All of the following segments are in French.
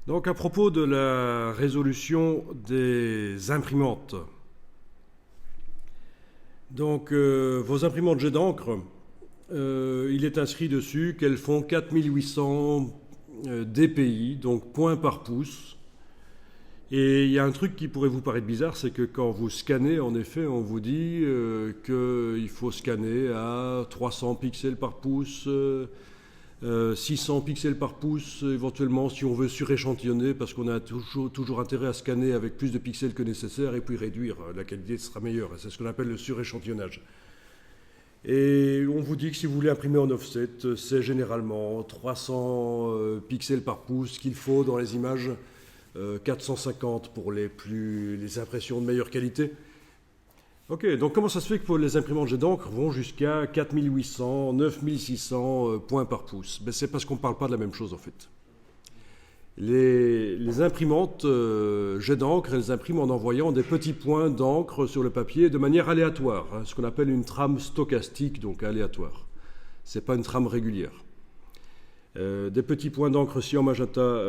Donc à propos de la résolution des imprimantes. Donc vos imprimantes jet d'encre, il est inscrit dessus qu'elles font 4800 dpi, donc points par pouce. Et il y a un truc qui pourrait vous paraître bizarre, c'est que quand vous scannez, en effet, on vous dit qu'il faut scanner à 300 pixels par pouce, 600 pixels par pouce, éventuellement si on veut suréchantillonner, parce qu'on a toujours intérêt à scanner avec plus de pixels que nécessaire et puis réduire, la qualité sera meilleure. C'est ce qu'on appelle le suréchantillonnage. Et on vous dit que si vous voulez imprimer en offset, c'est généralement 300 pixels par pouce qu'il faut dans les images, 450 pour les impressions de meilleure qualité. Ok, donc comment ça se fait que les imprimantes jet d'encre vont jusqu'à 4800, 9600 points par pouce? C'est parce qu'on ne parle pas de la même chose en fait. Les imprimantes jet d'encre, elles impriment en envoyant des petits points d'encre sur le papier de manière aléatoire, ce qu'on appelle une trame stochastique, donc aléatoire. Ce n'est pas une trame régulière. Des petits points d'encre cyan, magenta,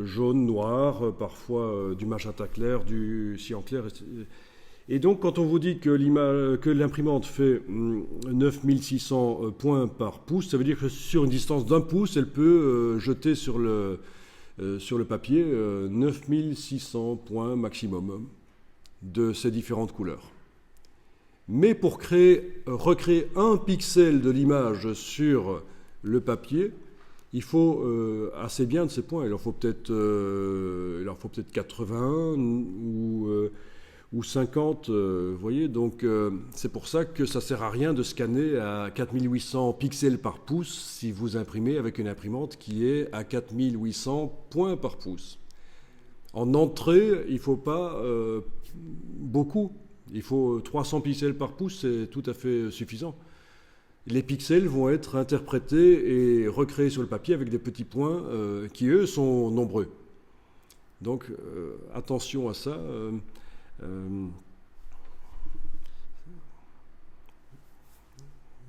jaune, noir, parfois du magenta clair, du cyan clair. Et donc, quand on vous dit que l'imprimante fait 9600 points par pouce, ça veut dire que sur une distance d'1 pouce, elle peut jeter sur le papier 9600 points maximum de ces différentes couleurs. Mais pour recréer un pixel de l'image sur le papier, il faut assez bien de ces points. Il en faut peut-être 80 ou 50, vous voyez. Donc c'est pour ça que ça ne sert à rien de scanner à 4800 pixels par pouce si vous imprimez avec une imprimante qui est à 4800 points par pouce. En entrée, il ne faut pas beaucoup. Il faut 300 pixels par pouce, c'est tout à fait suffisant. Les pixels vont être interprétés et recréés sur le papier avec des petits points qui, eux, sont nombreux. Donc, attention à ça.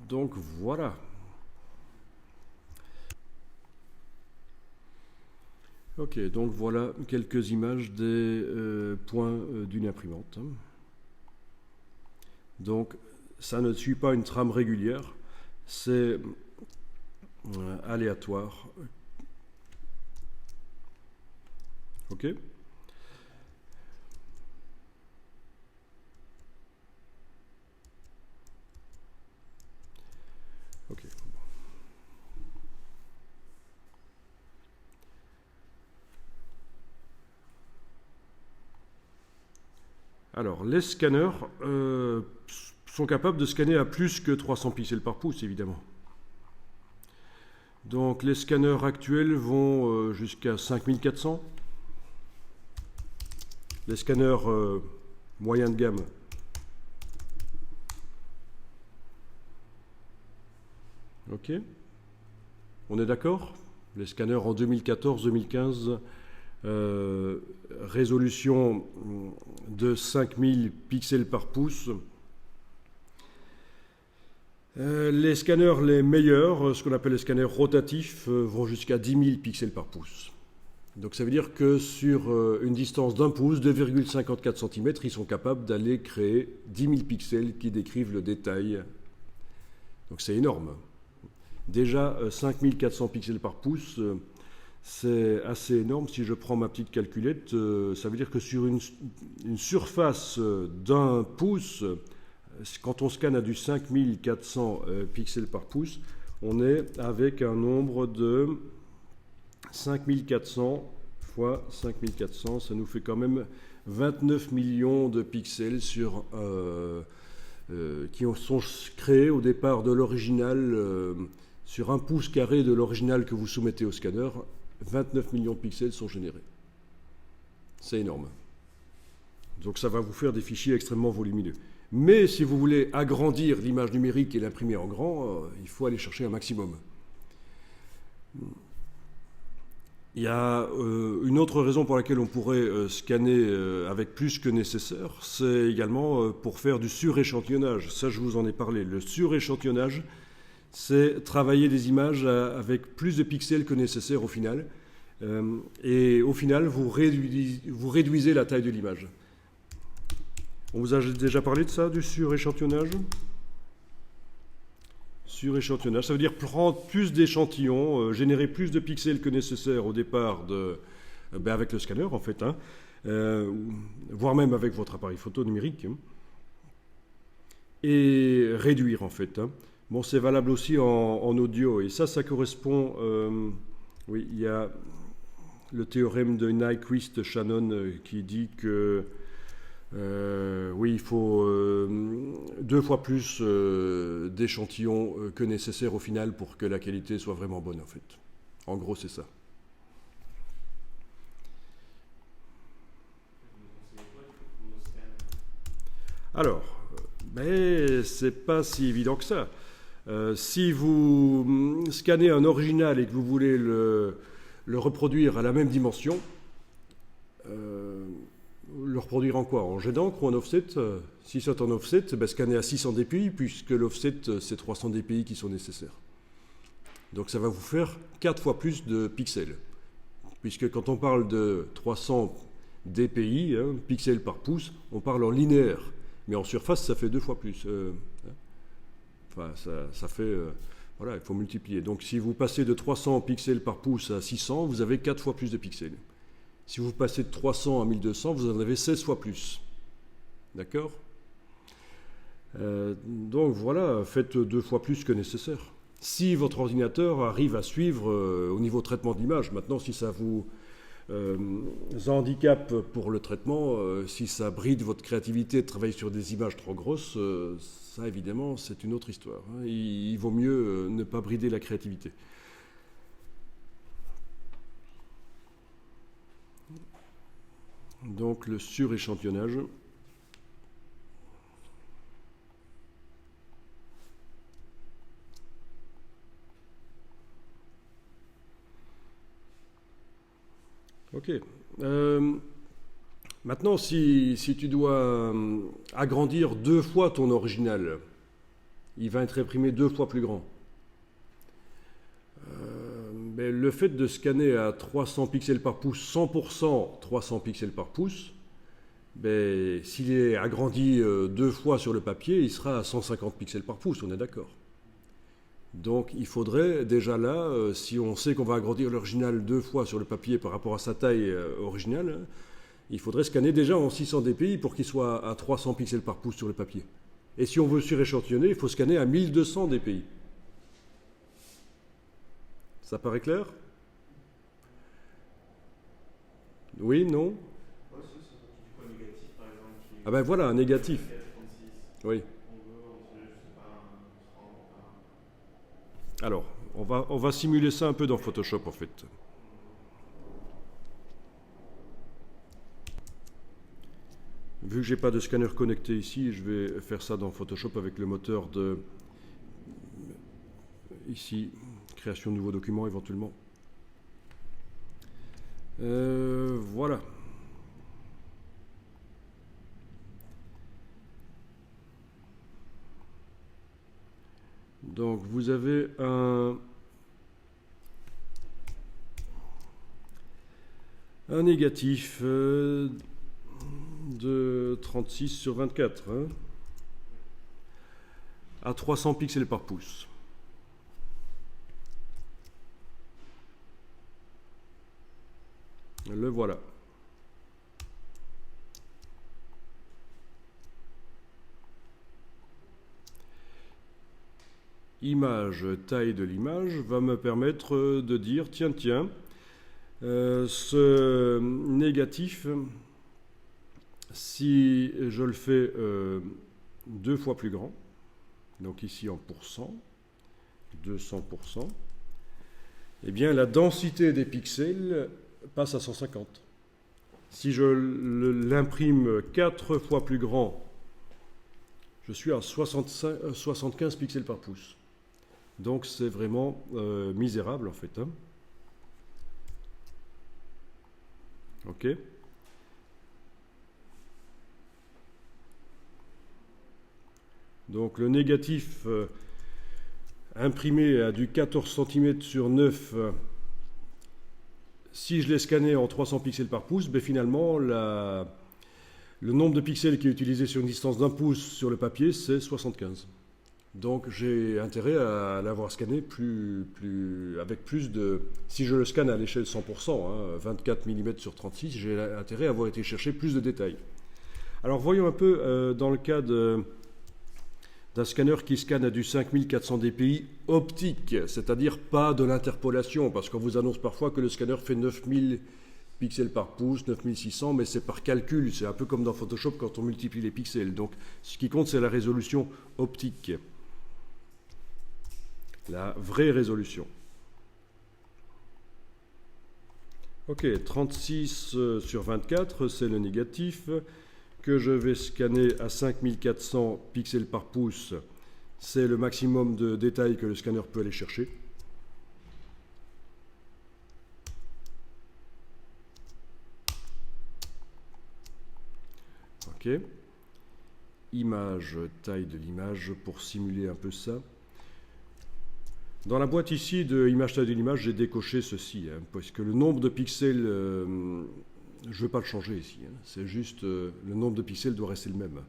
Donc, voilà. Ok, donc voilà quelques images des points d'une imprimante. Donc, ça ne suit pas une trame régulière. C'est aléatoire. Ok. Ok. Alors, les scanners sont capables de scanner à plus que 300 pixels par pouce, évidemment. Donc les scanners actuels vont jusqu'à 5400. Les scanners moyen de gamme. Ok. On est d'accord? Les scanners en 2014-2015, résolution de 5000 pixels par pouce. Les scanners les meilleurs, ce qu'on appelle les scanners rotatifs, vont jusqu'à 10 000 pixels par pouce. Donc ça veut dire que sur une distance d'1 pouce, 2,54 cm, ils sont capables d'aller créer 10 000 pixels qui décrivent le détail. Donc c'est énorme. Déjà 5400 pixels par pouce, c'est assez énorme. Si je prends ma petite calculette, ça veut dire que sur une surface d'1 pouce, quand on scanne à du 5400 pixels par pouce, on est avec un nombre de 5400 fois 5400, ça nous fait quand même 29 millions de pixels qui sont créés au départ de l'original, sur un pouce carré de l'original que vous soumettez au scanner, 29 millions de pixels sont générés. C'est énorme. Donc ça va vous faire des fichiers extrêmement volumineux. Mais si vous voulez agrandir l'image numérique et l'imprimer en grand, il faut aller chercher un maximum. Il y a une autre raison pour laquelle on pourrait scanner avec plus que nécessaire, c'est également pour faire du suréchantillonnage. Ça, je vous en ai parlé. Le suréchantillonnage, c'est travailler des images avec plus de pixels que nécessaire au final. Et au final, vous réduisez la taille de l'image. On vous a déjà parlé de ça, du suréchantillonnage? Suréchantillonnage, ça veut dire prendre plus d'échantillons, générer plus de pixels que nécessaire au départ avec le scanner, en fait, hein, voire même avec votre appareil photo numérique, hein, et réduire, en fait. Hein. Bon, c'est valable aussi en audio, et ça correspond... oui, il y a le théorème de Nyquist-Shannon qui dit que oui, il faut 2 fois plus d'échantillons que nécessaire au final pour que la qualité soit vraiment bonne, en fait. En gros, c'est ça. Alors, mais c'est pas si évident que ça. Si vous scannez un original et que vous voulez le reproduire à la même dimension, le reproduire en quoi? En jet d'encre ou en offset? Si c'est en offset, scanner à 600 dpi, puisque l'offset, c'est 300 dpi qui sont nécessaires. Donc ça va vous faire 4 fois plus de pixels. Puisque quand on parle de 300 dpi, hein, pixels par pouce, on parle en linéaire. Mais en surface, ça fait 2 fois plus. Enfin, ça fait... voilà, il faut multiplier. Donc si vous passez de 300 pixels par pouce à 600, vous avez 4 fois plus de pixels. Si vous passez de 300 à 1200, vous en avez 16 fois plus. D'accord? Donc voilà, faites 2 fois plus que nécessaire. Si votre ordinateur arrive à suivre au niveau traitement d'image, maintenant si ça vous handicape pour le traitement, si ça bride votre créativité de travailler sur des images trop grosses, ça évidemment c'est une autre histoire. Hein. Il vaut mieux ne pas brider la créativité. Donc le suréchantillonnage. Ok. Maintenant, si tu dois agrandir 2 fois ton original, il va être imprimé 2 fois plus grand. Mais le fait de scanner à 300 pixels par pouce, 100% 300 pixels par pouce, s'il est agrandi 2 fois sur le papier, il sera à 150 pixels par pouce, on est d'accord. Donc il faudrait déjà là, si on sait qu'on va agrandir l'original 2 fois sur le papier par rapport à sa taille originale, il faudrait scanner déjà en 600 dpi pour qu'il soit à 300 pixels par pouce sur le papier. Et si on veut suréchantillonner, il faut scanner à 1200 dpi. Ça paraît clair? Oui, non? Ah ben voilà, un négatif. Oui. Alors, on va simuler ça un peu dans Photoshop en fait. Vu que j'ai pas de scanner connecté ici, je vais faire ça dans Photoshop avec le moteur de... Ici, création de nouveau document éventuellement. Voilà. Donc vous avez un négatif de 36 sur 24 hein, à 300 pixels par pouce. Le voilà. Image, taille de l'image va me permettre de dire tiens, ce négatif, si je le fais 2 fois plus grand, donc ici en pourcent, 200%, eh bien la densité des pixels passe à 150. Si je l'imprime 4 fois plus grand, je suis à 75 pixels par pouce. Donc c'est vraiment misérable en fait. Hein. Ok. Donc le négatif imprimé à du 14 cm sur 9, si je l'ai scanné en 300 pixels par pouce, ben finalement, le nombre de pixels qui est utilisé sur une distance d'un pouce sur le papier, c'est 75. Donc j'ai intérêt à l'avoir scanné avec plus de... Si je le scanne à l'échelle 100%, 24 mm sur 36, j'ai intérêt à avoir été chercher plus de détails. Alors voyons un peu dans le cas d'un scanner qui scanne à du 5400 dpi optique, c'est-à-dire pas de l'interpolation, parce qu'on vous annonce parfois que le scanner fait 9000 pixels par pouce, 9600, mais c'est par calcul, c'est un peu comme dans Photoshop quand on multiplie les pixels. Donc ce qui compte, c'est la résolution optique. La vraie résolution. Ok, 36 sur 24, c'est le négatif, que je vais scanner à 5400 pixels par pouce, c'est le maximum de détails que le scanner peut aller chercher. Ok. Image, taille de l'image pour simuler un peu ça. Dans la boîte ici de image taille de l'image, j'ai décoché ceci, parce que le nombre de pixels, je ne veux pas le changer ici. C'est juste le nombre de pixels doit rester le même.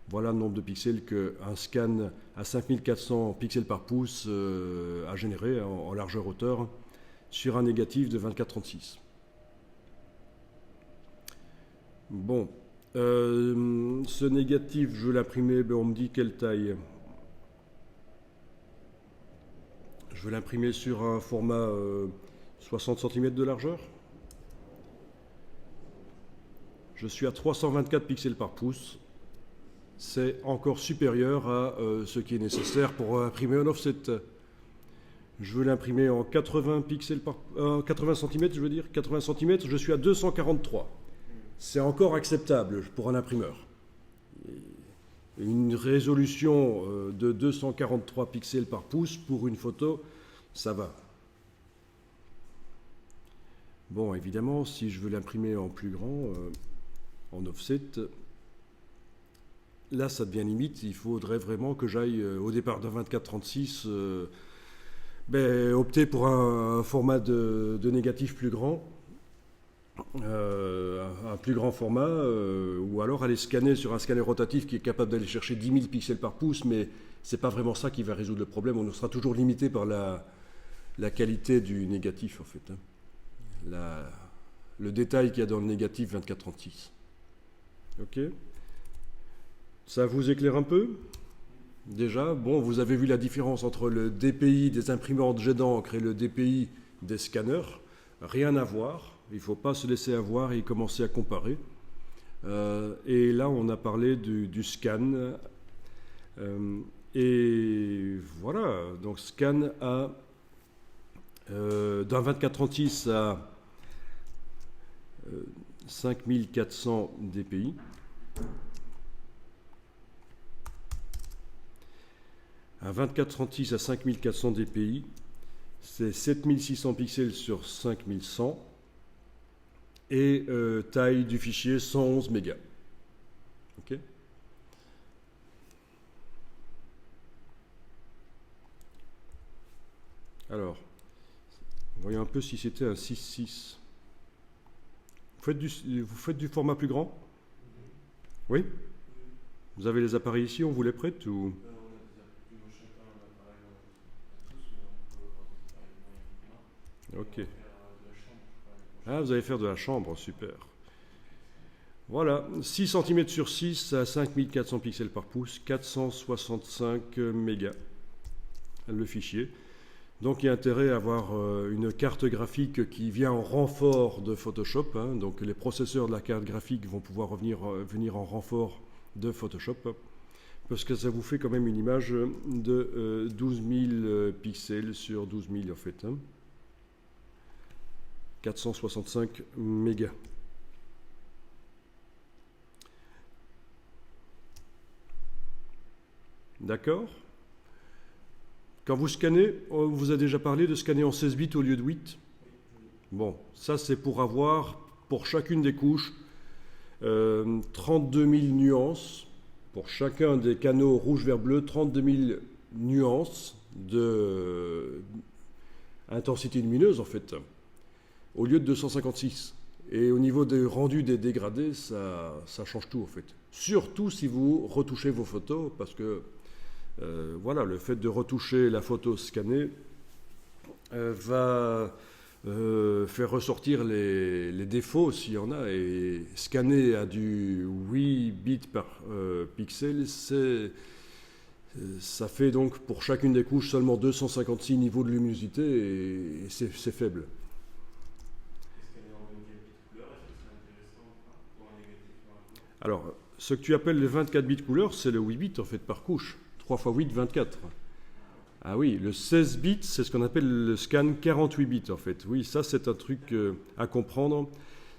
Voilà le nombre de pixels qu'un scan à 5400 pixels par pouce a généré en largeur hauteur sur un négatif de 24-36. Bon, ce négatif, je veux l'imprimer, on me dit quelle taille. Je vais l'imprimer sur un format 60 cm de largeur. Je suis à 324 pixels par pouce. C'est encore supérieur à ce qui est nécessaire pour imprimer un offset. Je veux l'imprimer en 80 pixels par 80 cm, je veux dire 80 cm. Je suis à 243. C'est encore acceptable pour un imprimeur. Une résolution de 243 pixels par pouce pour une photo, ça va. Bon, évidemment, si je veux l'imprimer en plus grand, en offset, là, ça devient limite. Il faudrait vraiment que j'aille, au départ de 24-36, opter pour un format de négatif plus grand. Un plus grand format, ou alors aller scanner sur un scanner rotatif qui est capable d'aller chercher 10 000 pixels par pouce, mais c'est pas vraiment ça qui va résoudre le problème. On sera toujours limité par la qualité du négatif, en fait. Le détail qu'il y a dans le négatif 24-36. Ok. Ça vous éclaire un peu? Déjà, bon, vous avez vu la différence entre le DPI des imprimantes jet d'encre et le DPI des scanners. Rien à voir. Il ne faut pas se laisser avoir et commencer à comparer. Et là, on a parlé du scan. Et voilà, donc scan à d'un 24-36 à 5400 dpi. Un 24-36 à 5400 dpi, c'est 7600 pixels sur 5100. Et taille du fichier 111 mégas. Ok. Alors, voyons un peu si c'était un 6.6. Vous faites du format plus grand? Oui. Vous avez les appareils ici, on vous les prête ou... Ok. Ah, vous allez faire de la chambre, super. Voilà, 6 cm sur 6 à 5400 pixels par pouce, 465 mégas le fichier. Donc il y a intérêt à avoir une carte graphique qui vient en renfort de Photoshop. Donc les processeurs de la carte graphique vont pouvoir venir en renfort de Photoshop. Parce que ça vous fait quand même une image de 12 000 pixels sur 12 000 en fait. 465 mégas. D'accord. Quand vous scannez, on vous a déjà parlé de scanner en 16 bits au lieu de 8. Bon, ça c'est pour avoir, pour chacune des couches, 32 000 nuances. Pour chacun des canaux rouge, vert, bleu, 32 000 nuances de intensité lumineuse en fait. au lieu de 256. Et au niveau des rendus des dégradés, ça change tout en fait. Surtout si vous retouchez vos photos, parce que voilà, le fait de retoucher la photo scannée va faire ressortir les défauts s'il y en a. Et scanner à du 8 bits par pixel, ça fait donc pour chacune des couches seulement 256 niveaux de luminosité et c'est faible. Alors, ce que tu appelles les 24 bits couleurs, c'est le 8 bits en fait par couche. 3 x 8, 24. Ah oui, le 16 bits, c'est ce qu'on appelle le scan 48 bits en fait. Oui, ça c'est un truc à comprendre.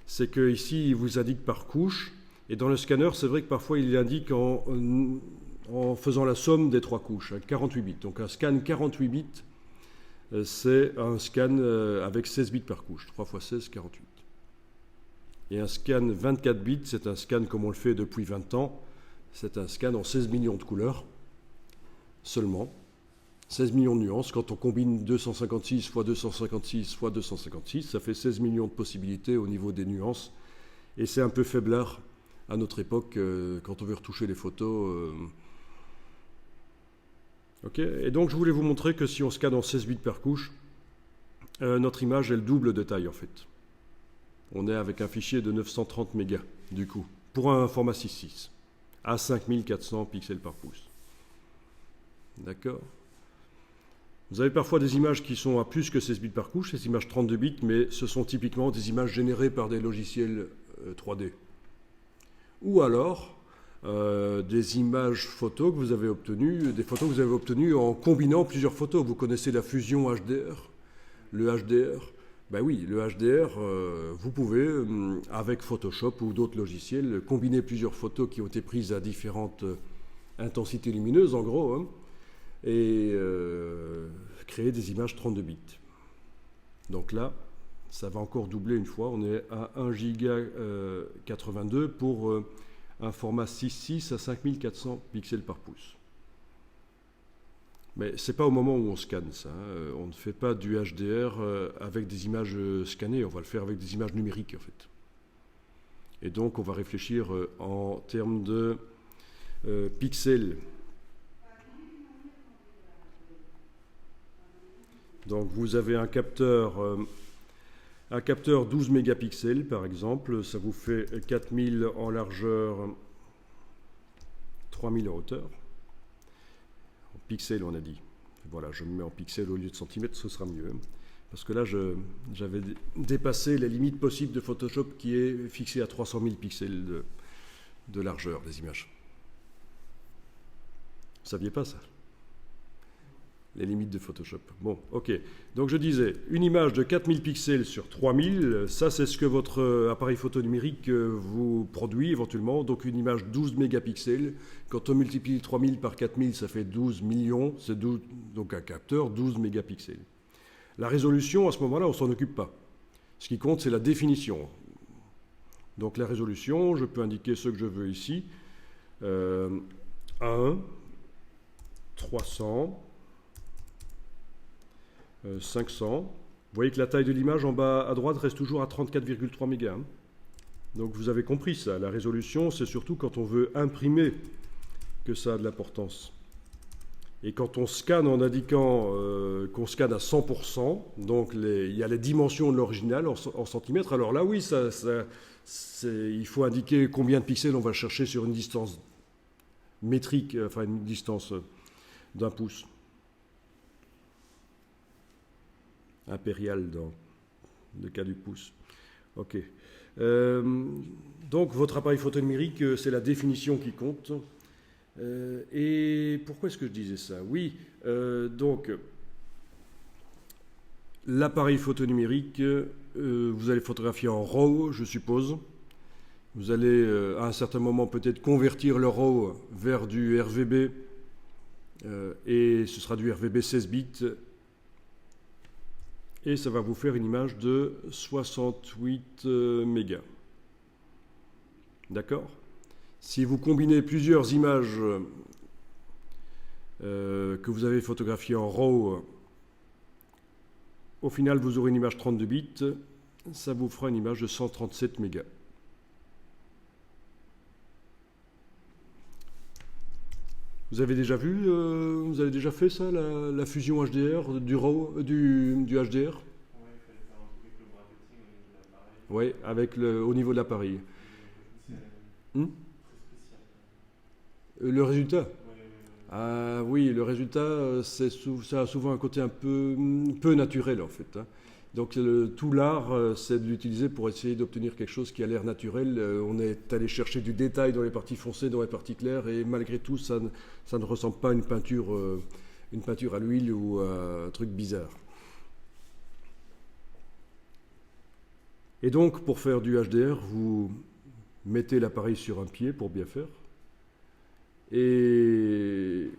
C'est qu'ici, il vous indique par couche. Et dans le scanner, c'est vrai que parfois, il indique en faisant la somme des 3 couches, 48 bits. Donc un scan 48 bits, c'est un scan avec 16 bits par couche. 3 x 16, 48. Et un scan 24 bits, c'est un scan comme on le fait depuis 20 ans. C'est un scan en 16 millions de couleurs seulement. 16 millions de nuances. Quand on combine 256 x 256 x 256, ça fait 16 millions de possibilités au niveau des nuances. Et c'est un peu faiblard à notre époque quand on veut retoucher les photos. Ok. Et donc je voulais vous montrer que si on scanne en 16 bits par couche, notre image est le double de taille en fait. On est avec un fichier de 930 mégas, du coup, pour un format 6.6, à 5400 pixels par pouce. D'accord. Vous avez parfois des images qui sont à plus que 16 bits par couche, ces images 32 bits, mais ce sont typiquement des images générées par des logiciels 3D. Ou alors, des images photos que vous avez obtenues, des photos que vous avez obtenues en combinant plusieurs photos. Vous connaissez la fusion HDR, le HDR. Ben oui, le HDR, vous pouvez, avec Photoshop ou d'autres logiciels, combiner plusieurs photos qui ont été prises à différentes intensités lumineuses, en gros, hein, et créer des images 32 bits. Donc là, ça va encore doubler une fois. On est à 1 giga 82 pour un format 6.6 à 5400 pixels par pouce. Mais ce n'est pas au moment où on scanne ça. Hein. On ne fait pas du HDR avec des images scannées, on va le faire avec des images numériques en fait. Et donc on va réfléchir en termes de pixels. Donc vous avez un capteur 12 mégapixels par exemple, ça vous fait 4000 en largeur, 3000 en hauteur. Pixels, on a dit. Voilà, je me mets en pixels au lieu de centimètres, ce sera mieux. Parce que là, j'avais dépassé les limites possibles de Photoshop qui est fixé à 300 000 pixels de largeur des images. Vous ne saviez pas ça? Les limites de Photoshop. Bon, ok. Donc je disais, une image de 4000 pixels sur 3000, ça c'est ce que votre appareil photo numérique vous produit éventuellement. Donc une image 12 mégapixels. Quand on multiplie 3000 par 4000, ça fait 12 millions. C'est donc un capteur 12 mégapixels. La résolution, à ce moment-là, on ne s'en occupe pas. Ce qui compte, c'est la définition. Donc la résolution, je peux indiquer ce que je veux ici. 1, 300... 500. Vous voyez que la taille de l'image en bas à droite reste toujours à 34,3 mégas. Hein. Donc vous avez compris ça. La résolution, c'est surtout quand on veut imprimer que ça a de l'importance. Et quand on scanne en indiquant qu'on scanne à 100%, donc il y a les dimensions de l'original en centimètres, alors là oui, il faut indiquer combien de pixels on va chercher sur une distance métrique, enfin une distance d'1 pouce. Impérial dans le cas du pouce. Ok. Donc votre appareil photo numérique, c'est la définition qui compte. Et pourquoi est-ce que je disais ça? Oui, donc l'appareil photo numérique, vous allez photographier en RAW, je suppose. Vous allez à un certain moment peut-être convertir le RAW vers du RVB, et ce sera du RVB 16 bits. Et ça va vous faire une image de 68 mégas. D'accord? Si vous combinez plusieurs images que vous avez photographiées en RAW, au final vous aurez une image 32 bits ça vous fera une image de 137 mégas. Vous avez déjà vu, vous avez déjà fait ça, la fusion HDR du HDR? Ouais, il fallait faire un truc avec le bracketing au niveau de l'appareil. Oui, au niveau de l'appareil. C'est Hmm. très spécial. Le résultat? Ouais, Ah oui, le résultat, ça a souvent un côté un peu naturel en fait, hein. Donc tout l'art, c'est de l'utiliser pour essayer d'obtenir quelque chose qui a l'air naturel. On est allé chercher du détail dans les parties foncées, dans les parties claires, et malgré tout, ça ne ressemble pas à une peinture à l'huile ou à un truc bizarre. Et donc, pour faire du HDR, vous mettez l'appareil sur un pied pour bien faire, et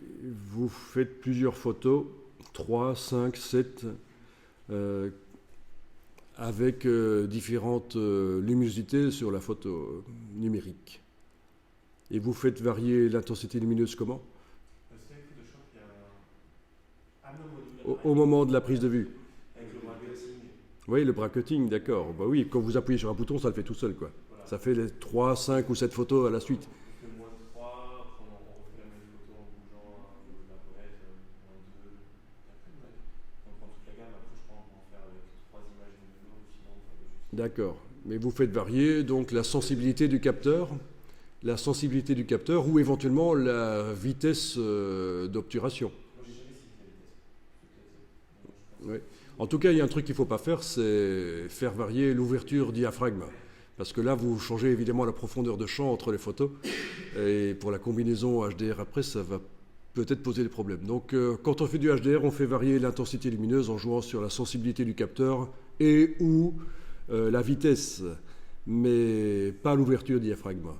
vous faites plusieurs photos, 3, 5, 7, avec différentes luminosités sur la photo numérique. Et vous faites varier l'intensité lumineuse comment? c'est avec Photoshop, il y a un. Ah non, Au moment de la prise de vue. avec le bracketing. Oui, le bracketing, d'accord. Bah oui, quand vous appuyez sur un bouton, ça le fait tout seul, quoi. Voilà. Ça fait les 3, 5 ou 7 photos à la suite. On fait moins de 3, après on refait la même photo en bougeant au niveau de la palette, moins 2. Après, ouais. On prend toute la gamme, après je crois qu'on peut en faire avec 3 images une de l'autre, sinon on fait juste. D'accord. Mais vous faites varier donc la sensibilité du capteur, ou éventuellement la vitesse d'obturation. Moi j'ai jamais essayé la vitesse. Non, je pense. Oui. En tout cas, il y a un truc qu'il ne faut pas faire, c'est faire varier l'ouverture diaphragme. Parce que là, vous changez évidemment la profondeur de champ entre les photos. Et pour la combinaison HDR après, ça va peut-être poser des problèmes. Donc, quand on fait du HDR, on fait varier l'intensité lumineuse en jouant sur la sensibilité du capteur et ou la vitesse, mais pas l'ouverture diaphragme.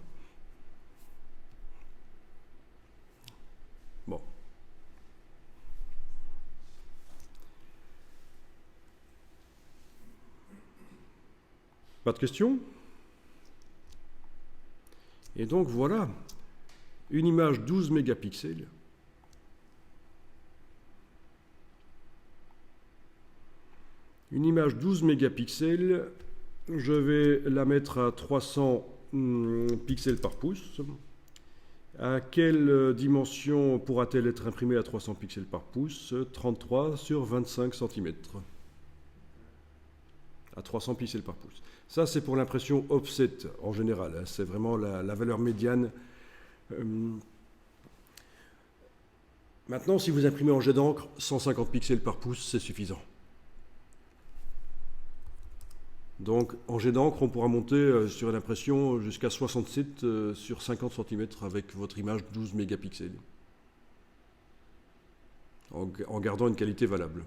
Bon. Pas de questions? Et donc voilà, une image 12 mégapixels. Une image 12 mégapixels, je vais la mettre à 300 pixels par pouce. À quelle dimension pourra-t-elle être imprimée à 300 pixels par pouce? 33 sur 25 cm. À 300 pixels par pouce. Ça, c'est pour l'impression offset en général, hein. C'est vraiment la valeur médiane. Maintenant, si vous imprimez en jet d'encre, 150 pixels par pouce, c'est suffisant. Donc, en jet d'encre, on pourra monter sur une impression jusqu'à 67 sur 50 cm avec votre image 12 mégapixels, en gardant une qualité valable.